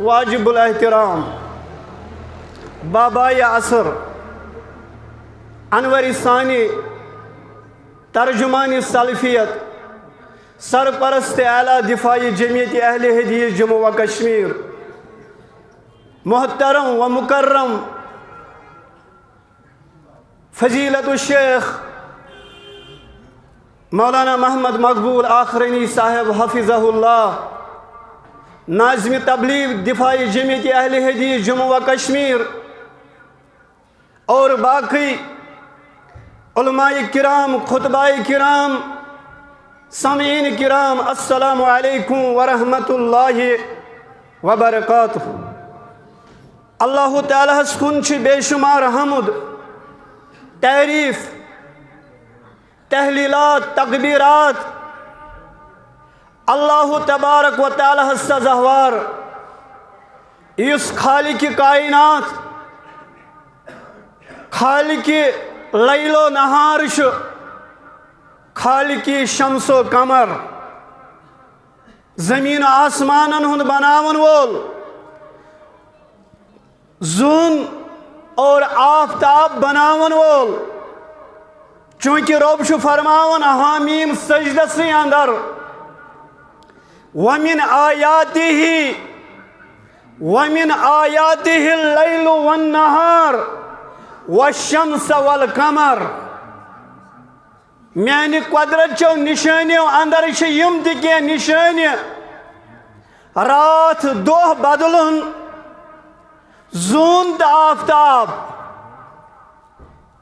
واجب الاحترام بابائے عصر انور ثانی ترجمان سلفیت سرپرست اعلیٰ دفاعی جمعیت اہل حدیث جموں و کشمیر محترم و مکرم فضیلت الشیخ مولانا محمد مقبول آخرینی صاحب حفظہ اللہ ناظم تبلیغ دفاعی جمعیت اہل حدیث جموں و کشمیر اور باقی علماء کرام خطباء کرام سامعین کرام السلام علیکم ورحمۃ اللہ وبرکاتہ اللہ تعالیٰ کن بے شمار حمد تعریف تحلیلات تکبیرات اللہ تبارک و تعالیٰ سزاوار اس خالق کائنات خالق لیل و نہار خالق شمس و قمر زمین و آسمانن ہند بناون وول زون اور آفتاب بناون وول چونکہ رب چھ فرماون حامیم سجدہ سی اندر ومن آیاته اللیل والنہار والشمس والقمر میانی قدرت چو نشانیو اندر یم تکیہ نشانی رات دہ بدلن زون تا آفتاب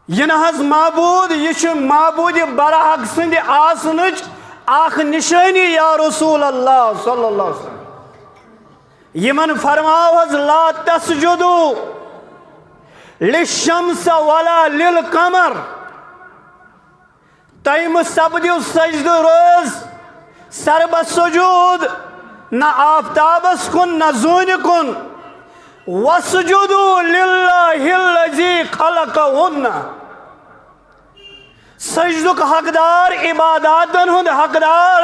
یہ نحض معبود یہ معبود برحق سند آسنچ آخ نشانی یا رسول اللہ صلی اللہ علیہ وسلم یمن فرماوز لا تسجدو للشمس ولا للقمر تیم سبدیو سجد روز سرب سجود نہ آفتابس کن نہ زون کن وسجدو للہ الذی خلقہن سجدک حقدار عباداتن ہند حقدار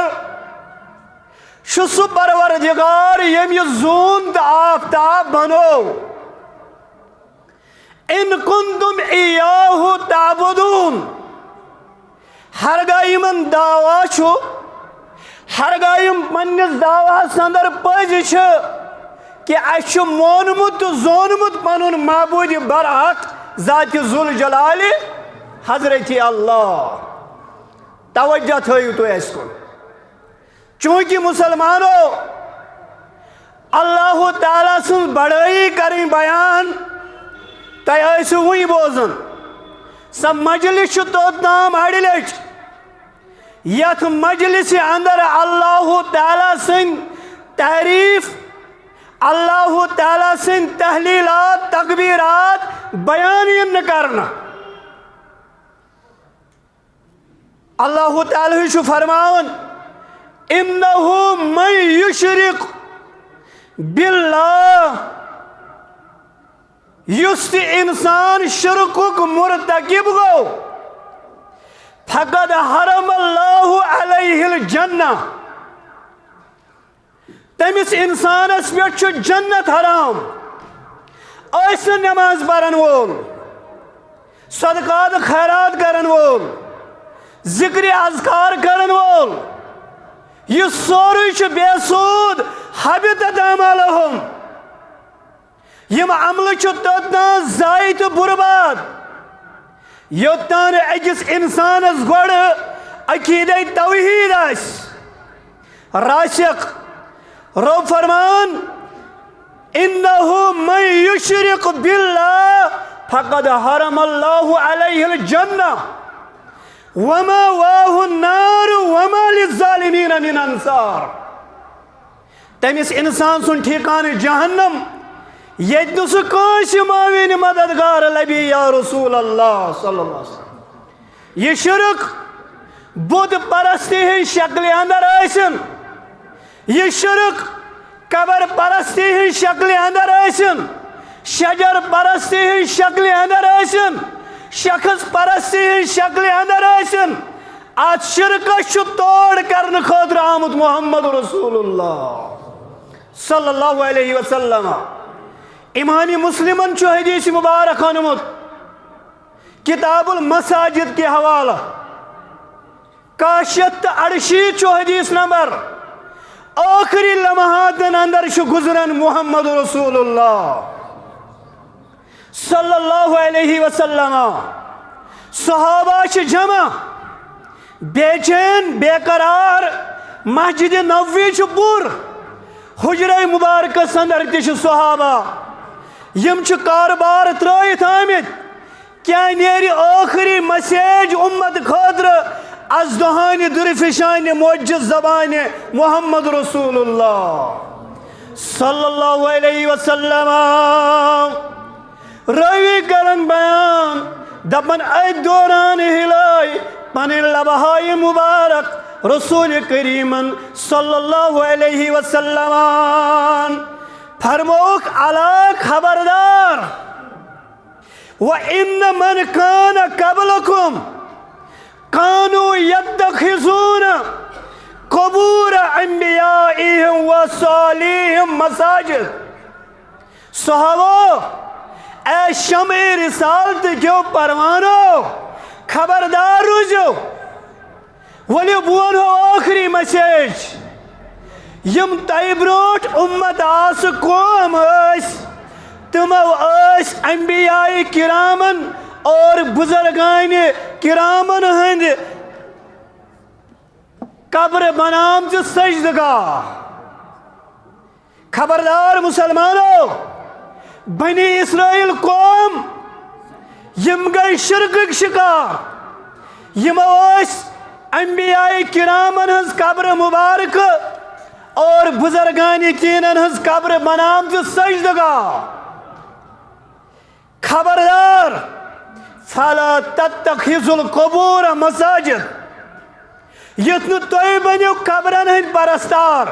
شسو پروردگار یم یہ زون تا آفتاب بنو ان کنتم ایاہو تعبدون ہرگاہ من دعویٰ چھو ہرگاہ پنس دعویٰ سندر پزی چھ کہ اچھ مونمت زونمت پنن معبود برحق ذات ذوالجلال حضرت اللہ توجہ تھیو تو اس کو چونکہ مسلمانوں اللہ تعالیٰ سن بڑائی کریں بیان تی ایسو ہوئی بوزن سب مجلس توت نام اڑلچ یت مجلس اندر اللہ تعالیٰ سن تعریف اللہ تعالیٰ سن تحلیلات تکبیرات بیان کرنا اللہ تعالیٰ شو فرماون انہو من یشرک باللہ یست انسان شرکک مرتکب گو فقد حرم اللہ علیہ الجنہ تمس انسانس پہ جنت حرام ایسے نماز پرن وول صدقات خیرات کرن وول ذکر اذکار کرن وول یہ سوری بے سود حبطت اعمالہم یم عمل توتنا ضائع تو برباد یوتان اکس انسانس گوڑ عقیدہ توحید اس راسخ رب فرمان انہو من یشرک باللہ فقد حرم اللہ علیہ الجنہ وما واہ النار وما للظالمین من انصار تمس انسان سن ٹھکان جہنم یت نس کانس معاون مددگار لبی یا رسول اللہ صلی اللہ علیہ وسلم یہ شرک بدھ پرستی ہی شکل اندر ایسن یہ شرک قبر پرستی ہی شکل اندر ایسن شجر پرستی ہی شکل اندر ایسن شخص پرستی ہی شکل اندر ایسن آج شرکش توڑ کرن خاطر آمد محمد رسول اللہ صلی اللہ علیہ وسلم امام مسلمن چو حدیث مبارک انمت کتاب المساجد کے حوالہ 68 چو حدیث نمبر آخری لمحات اندر شو گزرن محمد رسول اللہ صلی اللہ علیہ وسلم صحابہ جمع بے چین بے قرار مسجد نبوی پور حجرہ مبارکس اندر تش صحابہ یم کاربار ترائیت آمد کیا نیری آخری مسیج امت خاطر از دہانی درفشان معجز زبان محمد رسول اللہ صلی اللہ علیہ وسلم روی کرن بیان دپن اے دوران ہلائی پن لبہائی مبارک رسول کریم صلی اللہ علیہ وسلم فرموک علا خبردار وَإِنَّ مَنْ كَانَ قَبْلَكُمْ كَانُوا يَتَّخِذُونَ قُبُورَ أَنْبِيَائِهِمْ وَصَالِحِهِمْ مَسَاجِد صحابہ اے شمع رسالت کیوں پروانو خبردار روزو ولی بون ہو آخری مسیج یم تیبروٹ امت آس قوم اس تمو اس انبیاء کرامن اور بزرگان کرامن ہند قبر بنام سے سجدگاہ خبردار مسلمانوں بنی اسرائیل قوم یم گئی شرک شکار یمو اس انبیاء کرامن ہنز قبر مبارک اور بزرگانی کینن ہنز قبر بنام سے سجدگاہ خبردار فلا تتخذوا القبور مساجد یتن توئی بنیو قبرن ہند پرستار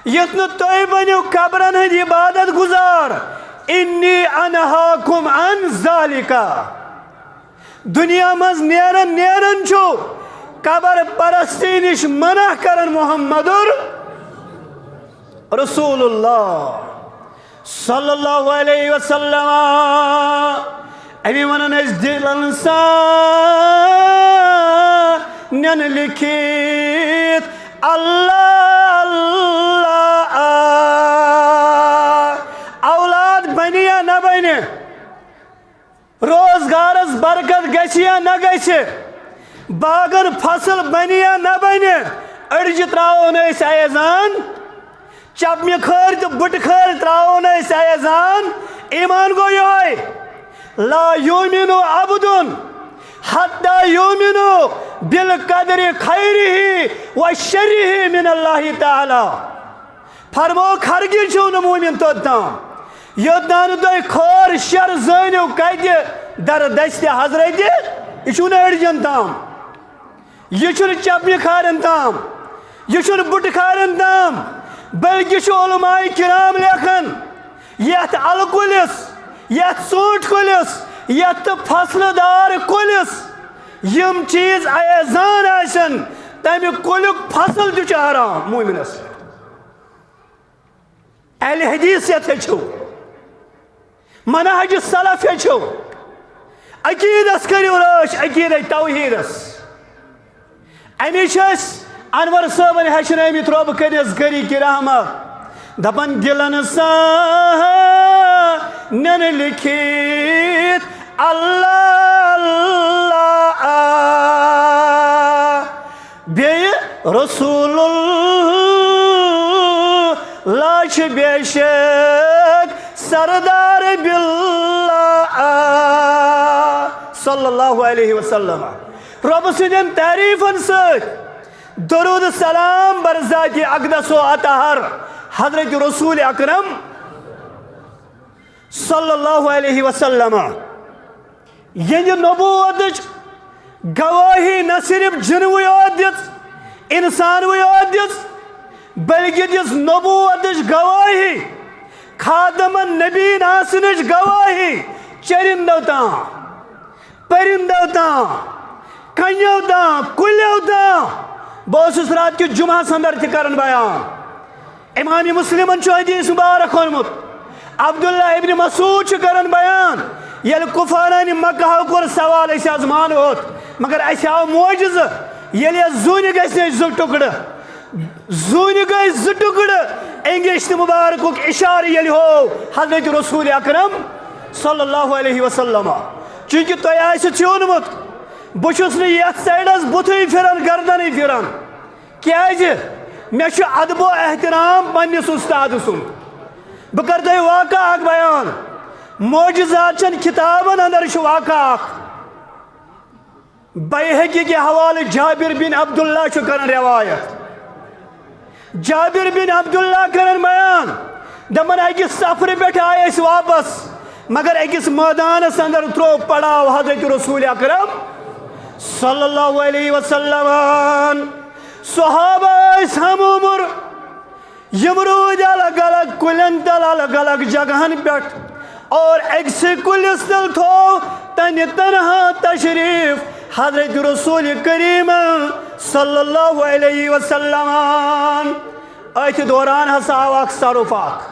یتن توئی بنیو قبرن ہند عبادت گزار انی انہاکم عن ذالکا دنیا مز نیرن چھو قبر پرستی نش منع کرن محمد رسول اللہ صلی اللہ علیہ وسلم امی ونن اس دل انسان نن لکھیت اللہ اللہ اولاد بنیا نہ بنی روزگارس برکت گچیا نہ گچے باغن فصل بنیا نہ بنی اڑج تراؤن اس ایزان چپمی خیر تو بٹ خیر تراؤن اس ایزان ایمان گو یوئی لا یومنو عبدن حتی یومنو بالقدر خیرہ و شرہ من اللہ تعالی فرمو خرگی چھو نمومن توتام یودان دوئی خور شر زینو کہتے در دست حضرت یہ چھو اڑجن تام یہ چھو چپمی خیرن تام یہ چھو بٹ خیرن تام بلکہ چھو علماء کرام لیکن یت الکلس یت سونٹ کلس یت فصل دار کلس یم چیز ایزان آسن تمی کلک فصل جو حرام مومنس اہل حدیثیت چھو منہج السلف چھو عقیدس کریو راش عقید توحیدس امی چھس انور صاحبن ہشنامی تروب کنیز گری کی رحمت دپن دلن سا نن لکھیت اللہ اللہ بے رسول اللہ چھ بے شک سردار باللہ صلی اللہ علیہ وسلم رب سندن تعریفن ست درود سلام بر ذات اقدس و اطہر حضرت رسول اکرم صلی اللہ علیہ وسلم یہ نبوت گواہی نہ صرف جنوی عادت انسانوی عادت بلکہ جس نبوت گواہی خادم نبی آسنچ گواہی چرندو تاں پرندو تاں کنیو تاں کلیو تاں بہت رات کی جمعہ سندر تھی کرن بیان امام مسلم حدیث مبارک اونمت عبداللہ ابن مسعود کرن بیان یل کفاران مکہ کور سوال اس آز مانوت مگر اس آو موجز یل زون گئی زو ٹکڑ زون گئی زو ٹکڑ انگشت مبارک اشار یل ہو حضرت رسول اکرم صلی اللہ علیہ وسلم چونکہ تو آسو چونمت بچس نت سائڈس بتھے پھران گردن پھران کیاز مے ادب و احترام پنس استاد سن بہ کر تہ واقعہ اخ بیان معجزات چن کتابن اندر واقعہ اخ بیہقی کے حوالہ جابر بن عبداللہ کرن روایت جابر بن عبداللہ کرن بیان دپان اکس سفر پہ آئے واپس مگر اکس میدانس اندر ترو پڑاو حضرت رسول اکرم صلی اللہ علیہ وسلم صحابہ ہم عمر یم روز الگ الگ کلن تل الگ الگ جگہن پہ اور اکس کلس تل تھو تن تنہا تشریف حضرت رسول کریم صلی اللہ علیہ وسلم ات دوران ہسا آو اخ صرف اخ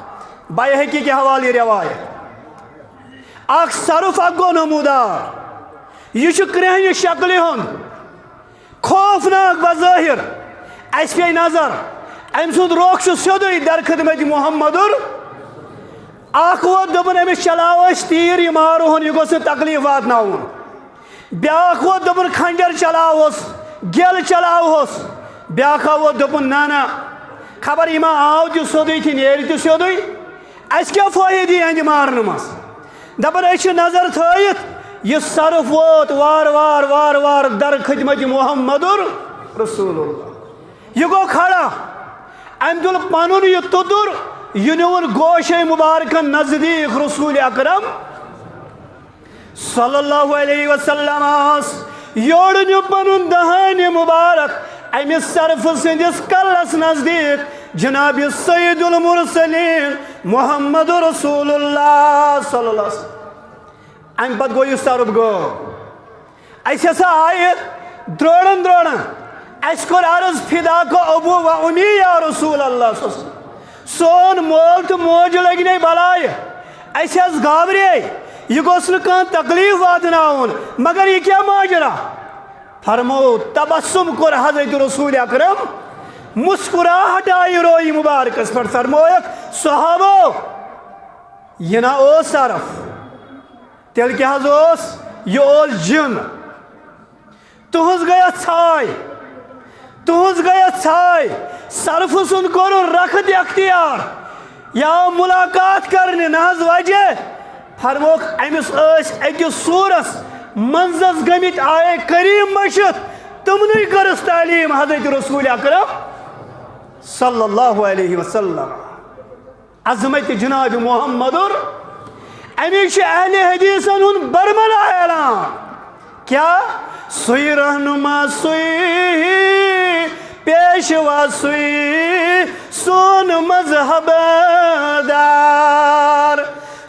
بیہقی کے حوالے روایت اخ صرف اخ گو نمودار یہ کرہنہ شکل ہند خوفناک بظاہر اس پہ نظر ام سند روخ سیودے در خدمت محمد اخ ووت دپن امس چلاو تیر یہ مارو یہ گوس تکلیف واتناون بیاکھ ووت دپن کھنجر چلاوس گل چلاوس بیاکھ ووت دپن نا خبر یہ ما آو تہ سیودے تہ نیر تہ سیودے اس کیا فائدہ اہند مارن مس دپن اس نظر تھٲیِتھ یہ صرف ووت وار وار وار وار در خدمت محمد رسول اللہ یہ گو کھڑا ام دل پنن یہ تدر یہ نیون گوشے مبارکن نزدیک رسول اکرم صلی اللہ علیہ وسلم یوڑ نیو پنن دہان مبارک امس صرف سندس کلس نزدیک جناب سید المرسلین محمد رسول اللہ صلی اللہ علیہ وسلم ام پت گو یہ صرف گو اس ہسا آئے دروڑن دروڑن اس کو عرض فدا کو ابو و امی یا رسول اللہ صلی اللہ علیہ وسلم سون مول تو موج لگنے بلائے اس ہس گابرے یہ گوس نکان تکلیف واتناون مگر یہ کیا ماجرا فرمو تبسم کر حضرت رسول اکرم مسکراہٹ آئی روئی مبارکس پر فرمویک صحابو یہ نا او صرف تیل کیا حضوس یہ او جن تہنز گیا چھائی تہنز گیا چھائی صرف سن کرو رکھت اختیار یا ملاقات کرنے ناز وجہ فرموک امس اس اکس سورس منزس گمت آئے کریم مشت تمنی کرس تعلیم حضرت رسول اکرم صلی اللہ علیہ وسلم عظمت جناب محمد امیش اہل حدیثن ان برملا اعلان کیا سوئی رہنما سوئی پیشوا سوئی سون مذہب دار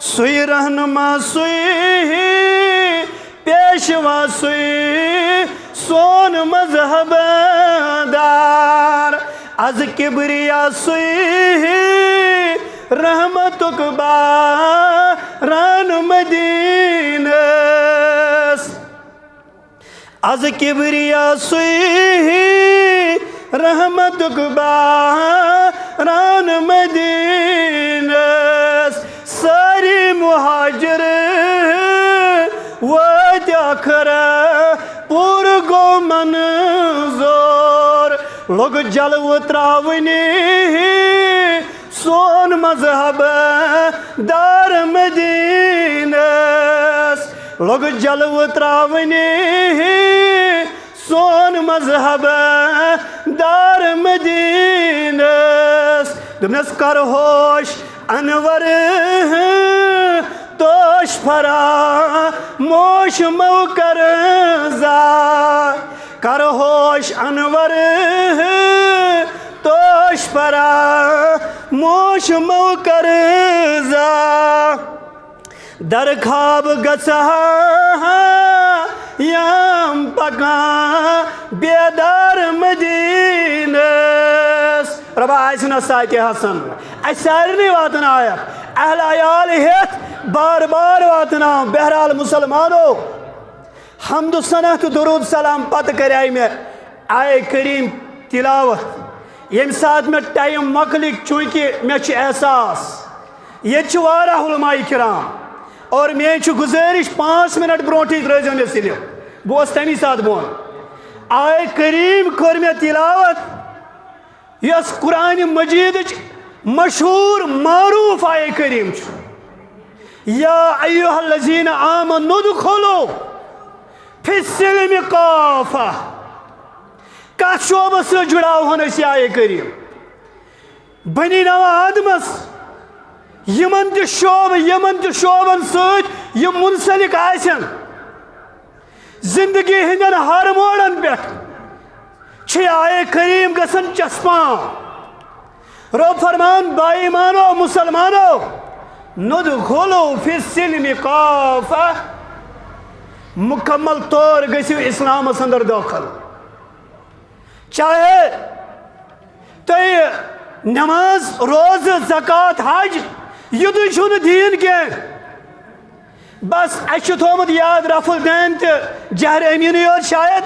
سوئی رہنما سوئی پیشوا سوئی سون مذہب دار از کبریا سوئی رحمتک باران مدینس از کبریا سوئی رحمتک باران مدینس ساری مہاجر وات آخر پور گو منظور لوگ جلو تراونی سون مذہب دار مدینس لوگ جلو تراونی سون مذہب دار مدینس دمنس کر ہوش انور توش فرا موش مو کر زار کر ہوش انور توش فرا موش مو کر زار در خواب گسہا یم پکان بیدار مدینس ربا آسنا ساتھ حسن اس سارے واتن آیت اہل عیال ہیت بار بار واتنا بہرحال مسلمانوں حمد و ثنا تو درود سلام پتہ کرے میں آئے کریم تلاوت یم ساتھ میں ٹائم مکلک چونکہ میں احساس یہ واریاہ علماء کرام اور میں گزارش 5 منٹ برونٹھی ترٲیزیو مےٚ سلپ بہٕ اوسُس تمی ساتہٕ بۄن آئے کریم کٔر مےٚ تلاوت یس قرآن مجیدٕچ مشہور معروف آئے کریم یا ایہا الذین آمنوا ادخلوا فی السلم کافہ کت شعبہ سے جڑاوہن اس آئے کریم بنی نو آدمس یمن تہ شعبن سۭتۍ یم منسلک آسن زندگی ہندن ہر موڑن پہ آئے کریم گسن چسپان رب فرمان بائی مانو مسلمانو ندخلوا فی السلم کافہ مکمل طور گژھِو اسلامس اندر داخل چاہے تُہۍ نماز روز زکات حج یُدُے چھُنہٕ دیٖن کینٛہہ بس اَسہِ چھُ تھومُت یاد رفع الدین تہٕ جہر أمیٖنٕے یوت شاید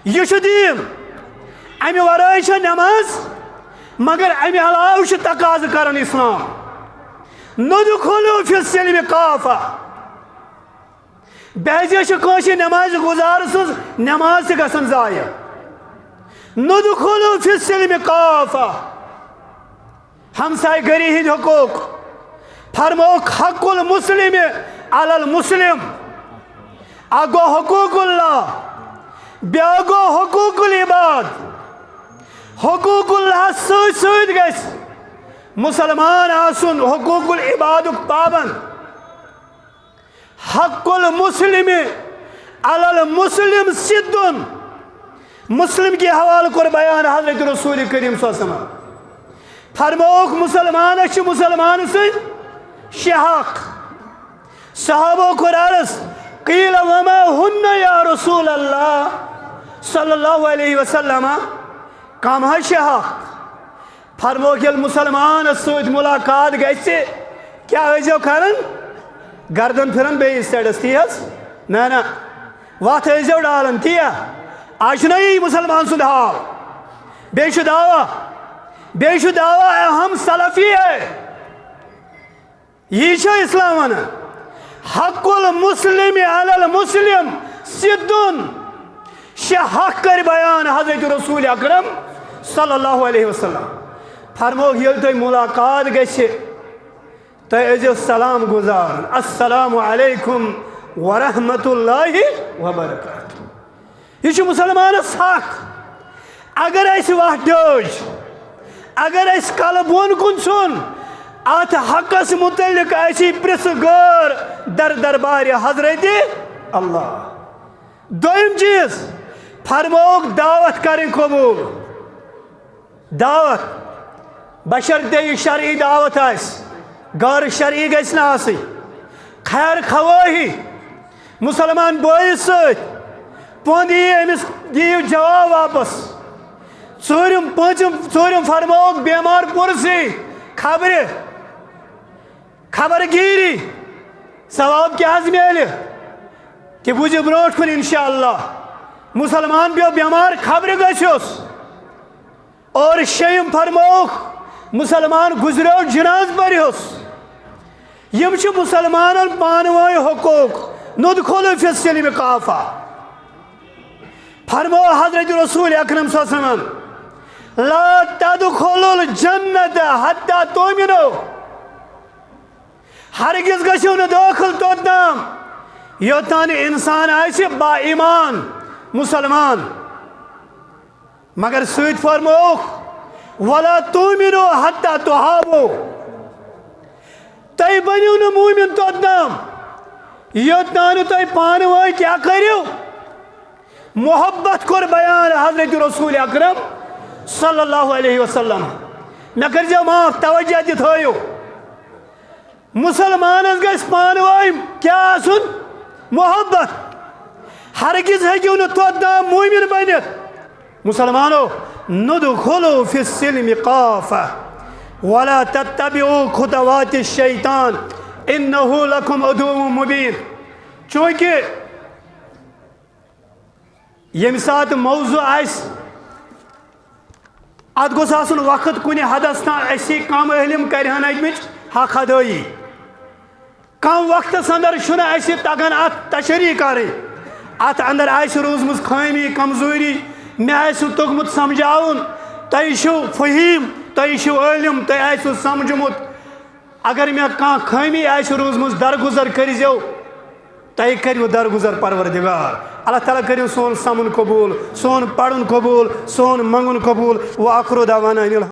یہِ چھُ دیٖن اَمہِ ورٲے چھےٚ نماز مگر اَمہِ علاوٕ چھُ تقاضہٕ کران اسلام ندخلوا فی السلم کافہ بعضے چھِ کٲنٛسہِ نماز گُزار سٕنٛز نماز تہِ گژھان ضایع ندخلوا فی السلم کافہ ہمسائے گری ہند حقوق فرموک حق المسلم علی المسلم اگو حقوق اللہ بیاگو حقوق العباد حقوق اللہ سۭتۍ سۭتۍ گژھِ مسلمان آسن حقوق العباد پابند حق المسلم علی المسلم سدن مسلم کے حوالہ کر بیان حضرت رسول کریم صلی اللہ علیہ وسلم فرموک مسلمان چھ مسلمان سے شحق صحابہ کو عرض قیل وما ہن یا رسول اللہ صلی اللہ علیہ وسلم کم ہے شحق فرموک یل مسلمان سۭتۍ ملاقات گژھِ کیا ٲسۍزیو کران گردن پھران بیٚیِس سایڈس تی حظ نہ وتھ ٲسۍزیو ڈالان تیا آج نہیں مسلمان سُنٛد حال بیٚیہِ چھُ دعویٰ ہم سلفی ہے یہ چھا اسلام ونان حق المسلم علی المسلم سدن حق کر بیان حضرت رسول اکرم صلی اللہ علیہ وسلم فرموک یل تُہۍ ملاقات گژھِ تُہۍ ٲسۍزیو سلام گزار السلام علیکم ورحمۃ اللہ وبرکاتہ یہ چھُ مسلمانس حق اگر اَسہِ وتھ ڈٲج اگر اَسہِ کلہٕ بۄن کُن ژھُن ات حقس متعلق آسی پرٛژھٕ غٲر در دربارِ حضرت اللہ دوٚیِم چیٖز فرموک دعوت کرٕنۍ قبوٗل دعوت بشرطے یہِ شرعی دعوت آسہِ غٲر شرعی گژھِ نہٕ آسٕنۍ خیر خواہی مسلمان بٲیِس سۭتۍ پوٚنٛد یی أمِس دِیِو جواب واپس ژوٗرِم فرموک بیمار پُرسی خبر گیری ثواب کیا حظ میلہِ کہ بوٗزِو برونٛٹھ کُن انشاءاللہ مسلمان پیو بیمار خبر گژھیوس اور شیٚیِم فرموک مسلمان گزریو جناز پٔرۍہوس یم چھِ مسلمانن پانہٕ ؤنۍ حقوق ندخلوا فی السلم کافہ فرمو حضرت رسول اکرم صلی اللہ علیہ وسلم لا تدخلوا الجنت حتی تؤمنوا ہرگز گژھِو نہٕ دٲخل توٚتام یوٚتانۍ انسان آسہِ با ایمان مسلمان مگر سۭتۍ فرمووُکھ ولا تؤمنوا حتی تحابوا تُہۍ بٔنِو نہٕ موٗمِن توٚتام یوٚتام نہٕ تُہۍ پانہٕ ؤنۍ کیٛاہ کٔرِو محبت کور بیان حضرت رسول اکرم صلی اللہ علیہ وسلم میں کرزیو معاف توجہ دِ تھٲیِو مسلمانس گژھِ پانہٕ ؤنۍ کیٛاہ آسُن محبت ہرگز ہیٚکِو نہٕ توٚتام موٗمِن بٔنِتھ مسلمانو ندخلوا فی السلم قافہ ولا تتبعوا خطوات الشیطان انہ لکم عدو مبین. چونکہ یم سات موضوع آئیس ات گوس آسن وقت کن حدس تان اسی کم علم کرہن امچ حق ادائی کم وقت اندر چھُنہ اسی تگان ات تشریح کریں ات اندر آسہِ روزمٕژ خٲمی کمزوری مےٚ آسِوٕ توٚگمُت سمجھاوُن تۄہہِ چھُو فہیٖم تۄہہِ چھُو عٲلِم تۄہہِ آسِوٕ سمجھمُت اگر مےٚ کانٛہہ خٲمی آسہِ روزمٕژ درگُزر کٔرۍزیو تۄہہِ کٔرِو درگُزر پروردگار. اللہ تعالیٰ کٔرِو سون سمُن قبوٗل سون پرُن قبوٗل سون منٛگُن قبوٗل وآخرُ دعوانا